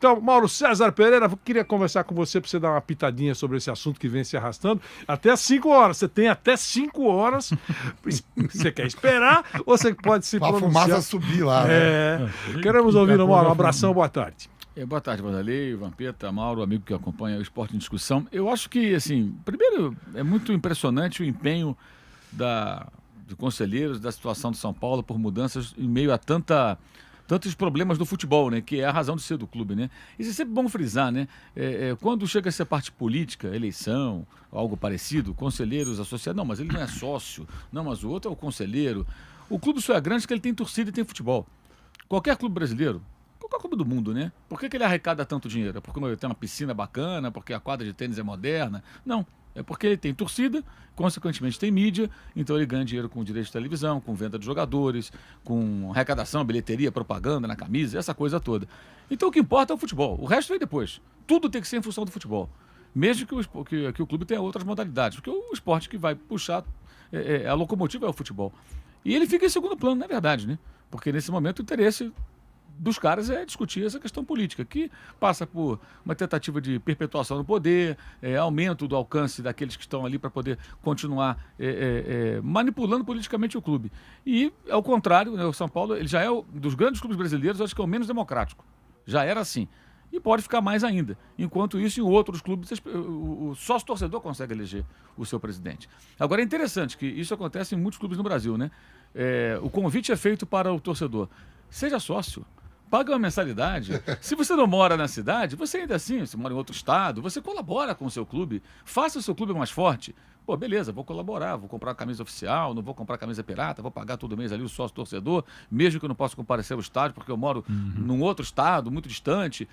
Então, Mauro César Pereira, eu queria conversar com você para você dar uma pitadinha sobre esse assunto que vem se arrastando. Até às 5 horas. Você tem até 5 horas. Você quer esperar ou você pode se pronunciar? Pra fumaça subir lá. Queremos ouvir o Mauro. Um abração, boa tarde. Boa tarde, Vanderlei, Vampeta, Mauro, amigo que acompanha o Esporte em Discussão. Eu acho que, assim, primeiro, é muito impressionante o empenho de conselheiros da situação de São Paulo por mudanças em meio a tantos problemas do futebol, né? Que é a razão de ser do clube, né? Isso é sempre bom frisar, né? Quando chega essa parte política, eleição, algo parecido, conselheiros associados, não, mas ele não é sócio, não, mas o outro é o conselheiro. O clube só é grande porque ele tem torcida e tem futebol. Qualquer clube brasileiro, qualquer clube do mundo, né? Por que ele arrecada tanto dinheiro? É porque ele tem uma piscina bacana, porque a quadra de tênis é moderna? Não. É porque ele tem torcida, consequentemente tem mídia, então ele ganha dinheiro com direito de televisão, com venda de jogadores, com arrecadação, bilheteria, propaganda na camisa, essa coisa toda. Então o que importa é o futebol, o resto vem depois. Tudo tem que ser em função do futebol. Mesmo que o clube tenha outras modalidades, porque o esporte que vai puxar, a locomotiva é o futebol. E ele fica em segundo plano, na verdade, né? Porque nesse momento o interesse dos caras é discutir essa questão política, que passa por uma tentativa de perpetuação do poder, aumento do alcance daqueles que estão ali para poder continuar manipulando politicamente o clube. E, ao contrário, né, o São Paulo ele já é dos grandes clubes brasileiros, acho que é o menos democrático. Já era assim. E pode ficar mais ainda. Enquanto isso, em outros clubes, o sócio-torcedor consegue eleger o seu presidente. Agora, é interessante que isso acontece em muitos clubes no Brasil, né? O convite é feito para o torcedor. Seja sócio. Paga uma mensalidade. Se você não mora na cidade, você ainda assim, você mora em outro estado, você colabora com o seu clube, faça o seu clube mais forte. Pô, beleza, vou colaborar, vou comprar uma camisa oficial, não vou comprar camisa pirata, vou pagar todo mês ali o sócio torcedor, mesmo que eu não possa comparecer ao estádio, porque eu moro num outro estado, muito distante.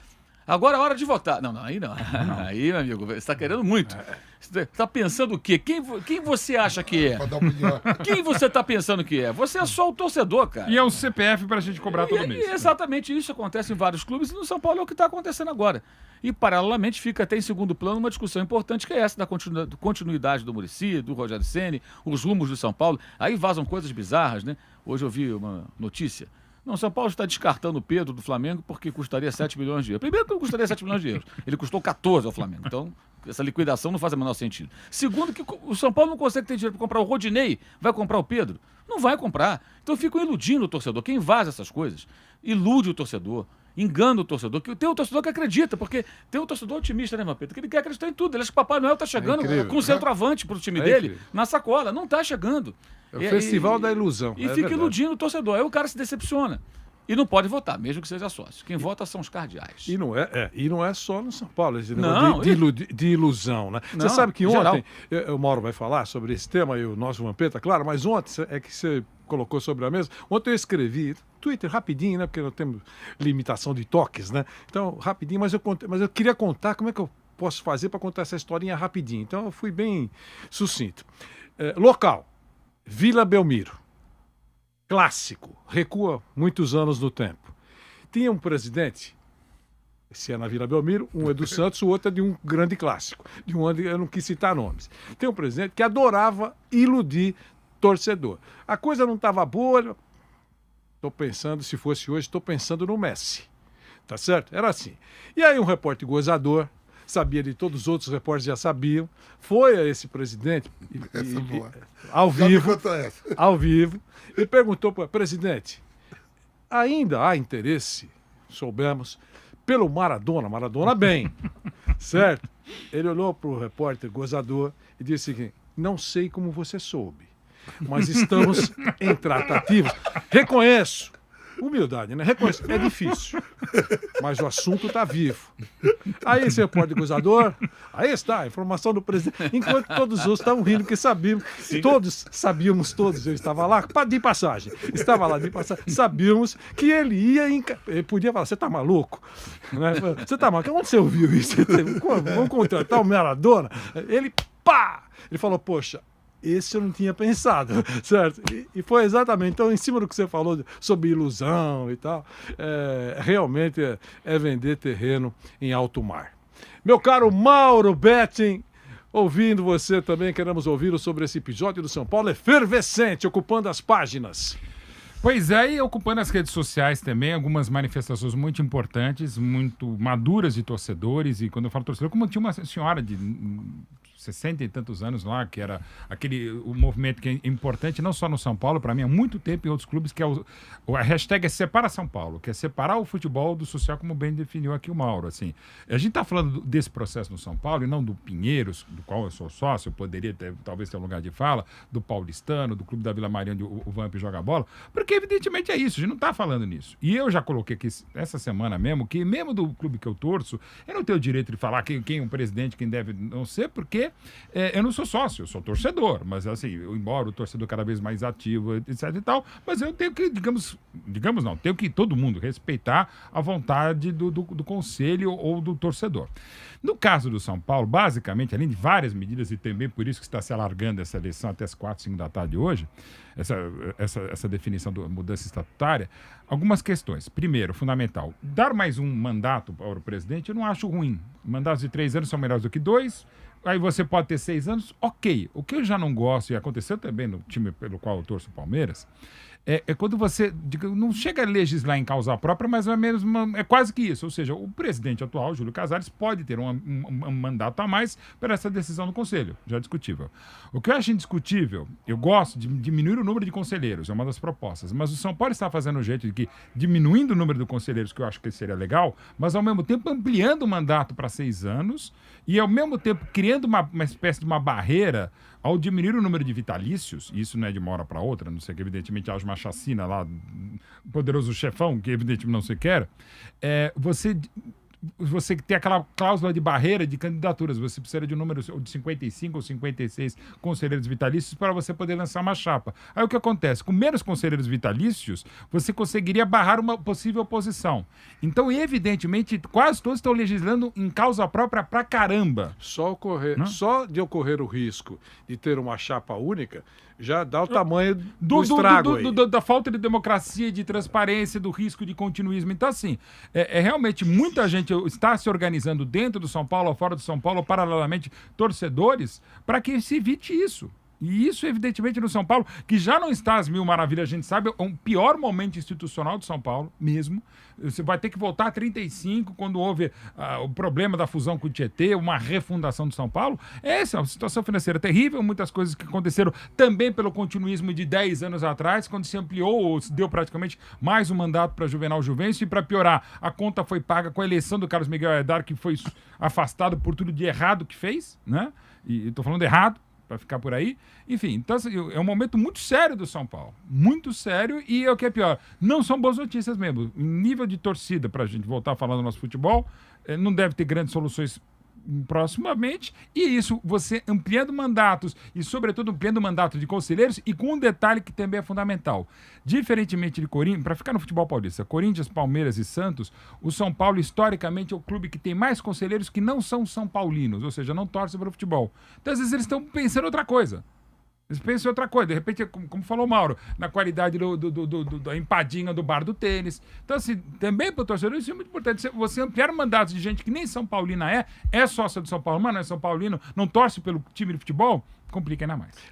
Agora é hora de votar. Não, aí não. Aí, meu amigo, você está querendo muito. Você está pensando o quê? Quem você acha que é? Quem você está pensando que é? Você é só o torcedor, cara. E é o CPF para a gente cobrar todo mês. Exatamente isso acontece em vários clubes e no São Paulo é o que está acontecendo agora. E, paralelamente, fica até em segundo plano uma discussão importante que é essa da continuidade do Muricy, do Rogério Ceni, os rumos do São Paulo. Aí vazam coisas bizarras, né? Hoje eu vi uma notícia. Não, São Paulo está descartando o Pedro do Flamengo porque custaria 7 milhões de euros. Primeiro que não custaria 7 milhões de euros. Ele custou 14 ao Flamengo. Então, essa liquidação não faz o menor sentido. Segundo, que o São Paulo não consegue ter dinheiro para comprar o Rodinei. Vai comprar o Pedro? Não vai comprar. Então, ficam iludindo o torcedor. Quem vaza essas coisas, ilude o torcedor, engana o torcedor. Tem um torcedor que acredita, porque tem um torcedor otimista, né, Vampeta? Que ele quer acreditar em tudo. Ele acha que o Papai Noel está chegando com o centroavante para o time dele incrível. Na sacola. Não está chegando. É o festival da ilusão. E fica iludindo o torcedor. Aí o cara se decepciona. E não pode votar, mesmo que seja sócio. Quem vota são os cardeais. E não é só no São Paulo, esse não, de ilusão, né? Não, você sabe que ontem, geral. o Mauro vai falar sobre esse tema e o nosso Vampeta, claro, mas ontem é que você colocou sobre a mesa. Ontem eu escrevi, Twitter rapidinho, né? Porque não temos limitação de toques, né? Então, rapidinho, mas eu queria contar como é que eu posso fazer para contar essa historinha rapidinho. Então, eu fui bem sucinto. Local, Vila Belmiro. Clássico, recua muitos anos no tempo. Tinha um presidente, esse é na Vila Belmiro, um é do Santos, o outro é de um grande clássico, de um ano, eu não quis citar nomes. Tem um presidente que adorava iludir torcedor. A coisa não estava boa, estou pensando, se fosse hoje, estou pensando no Messi, tá certo? Era assim. E aí um repórter gozador, sabia de todos os outros repórteres já sabiam, foi a esse presidente ao vivo e perguntou para o presidente, ainda há interesse, soubemos, pelo Maradona bem, certo? Ele olhou para o repórter gozador e disse o seguinte, não sei como você soube, mas estamos em tratativas. Reconheço. Humildade, né? Reconheço. É difícil. Mas o assunto está vivo. Aí esse repórter gozador, aí está, a informação do presidente. Enquanto todos os outros estavam rindo, porque sabíamos, todos, eu estava lá de passagem. Sabíamos que ele ia, ele podia falar, você está maluco? Né? Você está maluco? Onde você ouviu isso? Vamos contratar o Maradona? Ele falou, poxa, esse eu não tinha pensado, certo? E foi exatamente, então, em cima do que você falou sobre ilusão e tal, realmente é vender terreno em alto mar. Meu caro Mauro Betting, ouvindo você também, queremos ouvir sobre esse episódio do São Paulo efervescente, ocupando as páginas. Pois é, e ocupando as redes sociais também, algumas manifestações muito importantes, muito maduras de torcedores. E quando eu falo torcedor, como tinha uma senhora de 60 e tantos anos lá, que era o movimento que é importante, não só no São Paulo, para mim, há muito tempo em outros clubes, que é a hashtag é Separa São Paulo, que é separar o futebol do social, como bem definiu aqui o Mauro. Assim, a gente está falando desse processo no São Paulo, e não do Pinheiros, do qual eu sou sócio, eu poderia talvez ter um lugar de fala, do Paulistano, do Clube da Vila Maria, onde o Vamp joga bola, porque evidentemente é isso, a gente não está falando nisso. E eu já coloquei aqui essa semana mesmo, que mesmo do clube que eu torço, eu não tenho o direito de falar quem é um presidente, quem deve não ser, porque eu não sou sócio, eu sou torcedor, mas assim, embora o torcedor cada vez mais ativo, etc e tal, mas eu tenho que, digamos não, tenho que todo mundo respeitar a vontade do conselho ou do torcedor. No caso do São Paulo, basicamente, além de várias medidas, e também por isso que está se alargando essa eleição até as 4, 5 da tarde hoje, essa definição da mudança estatutária, algumas questões. Primeiro, fundamental, dar mais um mandato para o presidente eu não acho ruim. Mandatos de 3 anos são melhores do que 2, aí você pode ter 6 anos, ok. O que eu já não gosto, e aconteceu também no time pelo qual eu torço o Palmeiras, é quando você não chega a legislar em causa própria, mas é quase que isso. Ou seja, o presidente atual, Júlio Casares, pode ter um mandato a mais para essa decisão do Conselho. Já é discutível. O que eu acho indiscutível, eu gosto de diminuir o número de conselheiros, é uma das propostas, mas o São Paulo está fazendo um jeito de que, diminuindo o número de conselheiros, que eu acho que seria legal, mas ao mesmo tempo ampliando o mandato para 6 anos e ao mesmo tempo criando uma espécie de uma barreira ao diminuir o número de vitalícios, e isso não é de uma hora para outra, não sei que evidentemente haja uma chacina lá, poderoso chefão, que evidentemente não se quer, você tem aquela cláusula de barreira de candidaturas, você precisa de um número de 55 ou 56 conselheiros vitalícios para você poder lançar uma chapa. Aí o que acontece? Com menos conselheiros vitalícios, você conseguiria barrar uma possível oposição. Então, evidentemente, quase todos estão legislando em causa própria pra caramba. Só de ocorrer o risco de ter uma chapa única, já dá o tamanho do estrago da falta de democracia e de transparência, do risco de continuismo. Então, assim, realmente muita gente está se organizando dentro do São Paulo ou fora do São Paulo, paralelamente, torcedores, para que se evite isso. E isso, evidentemente, no São Paulo, que já não está às mil maravilhas, a gente sabe, é um pior momento institucional do São Paulo, mesmo. Você vai ter que voltar a 35, quando houve o problema da fusão com o Tietê, uma refundação do São Paulo. Essa é uma situação financeira terrível, muitas coisas que aconteceram também pelo continuismo de 10 anos atrás, quando se ampliou ou se deu praticamente mais um mandato para Juvenal Juvencio, e para piorar, a conta foi paga com a eleição do Carlos Miguel Aydar, que foi afastado por tudo de errado que fez, né? E estou falando errado, para ficar por aí. Enfim, então é um momento muito sério do São Paulo. Muito sério, e o que é pior, não são boas notícias mesmo. Em nível de torcida, para a gente voltar a falar do nosso futebol, não deve ter grandes soluções proximamente, e isso você ampliando mandatos e sobretudo ampliando o mandato de conselheiros, e com um detalhe que também é fundamental, diferentemente de Corinthians, para ficar no futebol paulista, Corinthians, Palmeiras e Santos, o São Paulo historicamente é o clube que tem mais conselheiros que não são são paulinos, ou seja, não torcem para o futebol. Então às vezes eles estão pensando outra coisa. Eles pensam em outra coisa, de repente, como falou o Mauro, na qualidade da empadinha do bar do tênis. Então, assim, também para o torcedor, isso é muito importante. Você ampliar mandatos de gente que nem São Paulina é sócia do São Paulo, mas não é São Paulino, não torce pelo time de futebol, complica ainda mais.